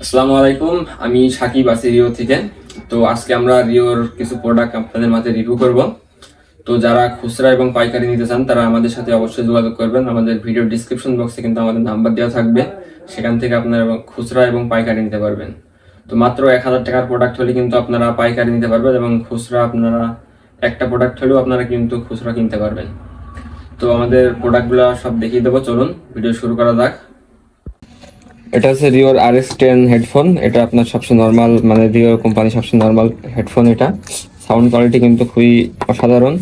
আসসালামু আলাইকুম। আমি সাকিব আছি রিও থেকে। তো আজকে আমরা রিওর কিছু প্রোডাক্ট আপনাদের মাঝে রিভিউ করব। তো যারা খুচরা এবং পাইকারি নিতে চান তারা আমাদের সাথে অবশ্যই যোগাযোগ করবেন। আমাদের ভিডিও ডিসক্রিপশন বক্সে কিন্তু আমাদের নাম্বার দেওয়া থাকবে, সেখান থেকে আপনারা খুচরা এবং পাইকারি নিতে পারবেন। তো মাত্র 1000 টাকার প্রোডাক্ট হলে কিন্তু আপনারা পাইকারি নিতে পারবেন এবং খুচরা আপনারা একটা প্রোডাক্ট হলেও আপনারা কিন্তু খুচরা কিনতে পারবেন। তো আমাদের প্রোডাক্টগুলো সব দেখিয়ে দেবো, চলুন ভিডিও শুরু করা যাক। এটা হচ্ছে রিওর RX10 হেডফোন। এটা আপনার সবচেয়ে নর্মাল, মানে রিও কোম্পানি সবচেয়ে নর্মাল হেডফোন। এটা সাউন্ড কোয়ালিটি কিন্তু খুবই অসাধারণ।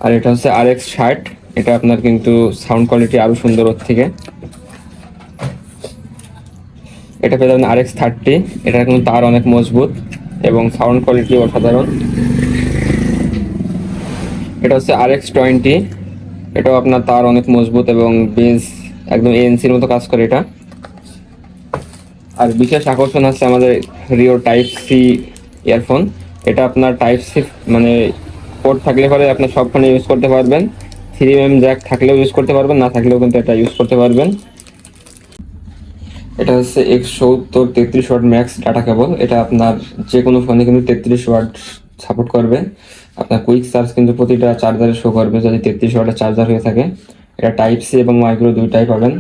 আর এটা হচ্ছে RX60। এটা আপনার কিন্তু সাউন্ড কোয়ালিটি আরো সুন্দর ওর থেকে। এটা পেয়ে যাবেন RX30। এটা কিন্তু তার অনেক মজবুত এবং সাউন্ড কোয়ালিটি অসাধারণ। এটা হচ্ছে RX20। এটাও আপনার তার অনেক মজবুত এবং বেস একদম এএনসির মতো কাজ করে এটা। আর বিশেষ আকর্ষণ হচ্ছে আমাদের রিও টাইপ সি ইয়ারফোন। এটা আপনার টাইপ সি মানে পোর্ট থাকলে পরে আপনার সব ফোনে ইউজ করতে পারবেন। 3mm জ্যাক থাকলেও ইউজ করতে পারবেন, না থাকলেও কিন্তু এটা ইউজ করতে পারবেন। এটা হচ্ছে X70 33 watt max data cable. এটা আপনার যে কোনো ফোনে কিন্তু 33 ওয়াট সাপোর্ট করবে। আপনার কুইক চার্জ কিন্তু প্রতিটা চার্জারে শো করবে যদি 33 ওয়াটের চার্জার হয়ে থাকে। এটা টাইপ সি এবং মাইক্রো দুইটাই পাবেন।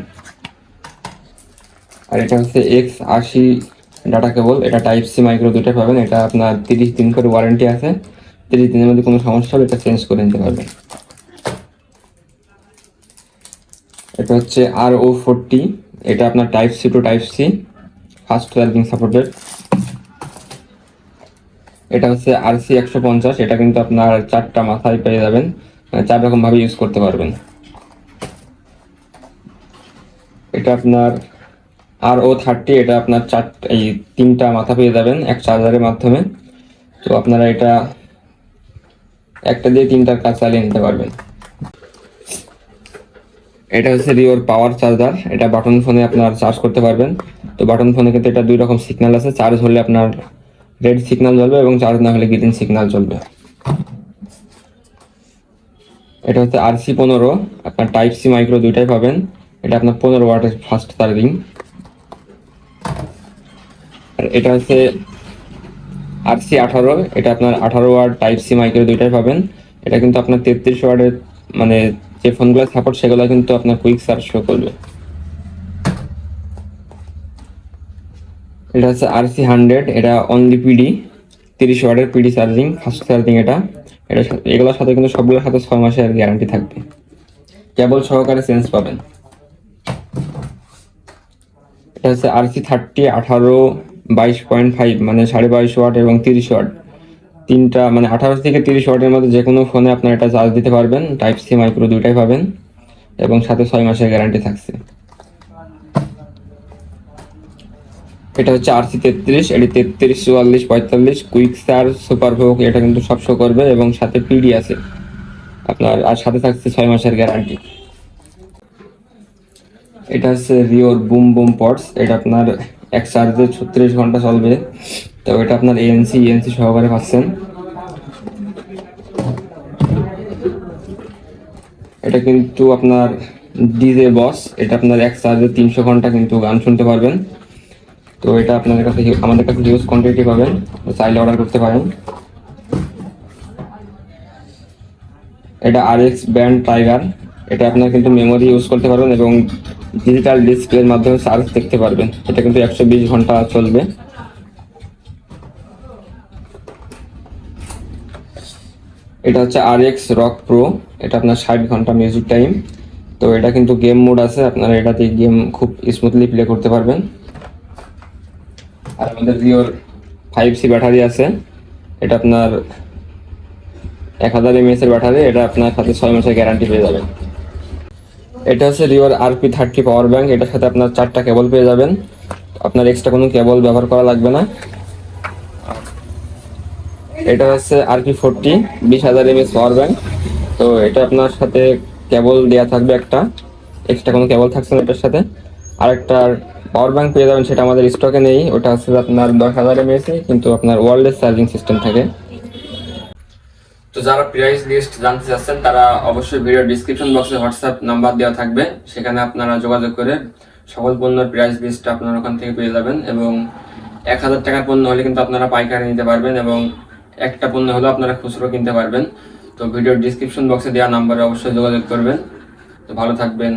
আর এটা হচ্ছে X80 ডাটা কেবল। এটা টাইপ সি মাইক্রো দুইটাই পাবেন। এটা আপনার 30 দিন করে ওয়ারেন্টি আছে। 30 দিনের মধ্যে কোনো সমস্যা হলে এটা চেঞ্জ করে নিতে পারবেন। এটা হচ্ছে RO40। এটা আপনার type C to type C fast charging supported. এটা হচ্ছে RC150। এটা কিন্তু আপনার 4টা মাথায় পেয়ে যাবেন, মানে 4 রকম ভাবে ইউজ করতে পারবেন। এটা আপনার RO30। এটা আপনার 3টা মাথা পেয়ে যাবেন এক চার্জারের মাধ্যমে। তো আপনারা এটা একটা দিয়ে 3টার কাজ চালিয়ে নিতে পারবেন। এটা হচ্ছে রিওর পাওয়ার চার্জার। এটা বাটন ফোনে আপনার চার্জ করতে পারবেন। তো বাটন ফোনে কিন্তু এটা 2 রকম সিগন্যাল আছে। চার্জ হলে আপনার রেড সিগন্যাল জ্বলবে এবং চার্জ না হলে গ্রিন সিগন্যাল জ্বলবে। এটা হচ্ছে RC15। আপনার টাইপ সি মাইক্রো দুইটাই পাবেন। এটা আপনার 15 ওয়াটের ফাস্ট চার্জিং। আর এটা হচ্ছে RC18। এটা আপনার 18 ওয়াট টাইপ সি মাইক্রো দুইটাই পাবেন। এটা কিন্তু আপনার 33 ওয়াটের, মানে যে ফোনগুলো সাপোর্ট সেগুলো কিন্তু আপনার কুইক চার্জ শো করবে। এটা হচ্ছে RC100। এটা অনলি পিডি 30 ওয়াটের পিডি চার্জিং, ফাস্ট চার্জিং। এগুলোর সাথে কিন্তু সবগুলোর সাথে 6 মাসের গ্যারান্টি থাকবে। কেবল সহকারে চেঞ্জ পাবেন। এটা হচ্ছে RC30 18 22.5, মানে 22.5 ওয়াট এবং 30 ওয়াট। 3টা মানে 18 থেকে 30 ওয়াটের মধ্যে যে কোনো ফোনে আপনার এটা চার্জ দিতে পারবেন। টাইপ সি মাইক্রো দুইটাই পাবেন এবং সাথে 6 মাসের গ্যারান্টি থাকছে। এটা হচ্ছে RC33। এটি 33 44 45 কুইক চার্জ সুপার ভোগ এটা কিন্তু সব শো করবে এবং সাথে পিডি আছে আপনার, আর সাথে থাকছে 6 মাসের গ্যারান্টি। এটা হচ্ছে রিওর বুম বুম পডস। এটা আপনার এক চার্জে 36 ঘন্টা চলবে। তো এটা আপনার এএনসি সহকারে পাচ্ছেন। এটা কিন্তু আপনার ডিজে বস। এটা আপনার এক চার্জে 300 ঘন্টা কিন্তু গান শুনতে পারবেন। তো এটা আপনাদের কাছে আমাদের কাছে হিউজ কোয়ান্টিটি পাবেন, চাইলে অর্ডার করতে পারেন। এটা RX ব্যান্ড টাইগার। এটা আপনার কিন্তু মেমোরি ইউজ করতে পারবেন এবং ডিজিটাল ডিসপ্লের মাধ্যমে চার্জ দেখতে পারবেন। এটা কিন্তু 120 ঘন্টা চলবে। এটা হচ্ছে RX রক প্রো। এটা আপনার 60 ঘন্টা মিউজিক টাইম। তো এটা কিন্তু গেম মোড আছে, আপনারা এটাতে গেম খুব স্মুথলি প্লে করতে পারবেন। আর আমাদের রিওর 5C ব্যাটারি আছে। এটা আপনার 1000 mAh এর ব্যাটারি। এটা আপনার সাথে 6 মাসের গ্যারান্টি পেয়ে যাবেন। এটা হচ্ছে রিওর RP30 পাওয়ার ব্যাংক। এটার সাথে আপনার 4টা কেবল পেয়ে যাবেন। আপনার এক্সট্রা কোনো কেবল ব্যবহার করা লাগবে না। এটা হচ্ছে RP40 20,000 mAh পাওয়ার ব্যাংক। তো এটা আপনার সাথে কেবল দেওয়া থাকবে একটা, এক্সট্রা কোনো কেবল থাকছে না এটার সাথে। আরেকটা পাওয়ার ব্যাংক পেয়ে যাবেন, সেটা আমাদের স্টকে নেই। ওটা হচ্ছে আপনার 10,000 mAh, কিন্তু আপনার ওয়্যারলেস চার্জিং সিস্টেম থাকে। তো যারা প্রাইস লিস্ট জানতে চাচ্ছেন তারা অবশ্যই ভিডিও ডিসক্রিপশন বক্সে হোয়াটসঅ্যাপ নাম্বার দেওয়া থাকবে, সেখানে আপনারা যোগাযোগ করে সকল পণ্যের প্রাইস লিস্টটা আপনারা ওখান থেকে পেয়ে যাবেন। এবং 1000 টাকার পণ্য হলে কিন্তু আপনারা পাইকারি নিতে পারবেন এবং একটা পণ্য হলেও আপনারা খুচরো কিনতে পারবেন। তো ভিডিওর ডিসক্রিপশন বক্সে দেওয়া নাম্বারে অবশ্যই যোগাযোগ করবেন। তো ভালো থাকবেন।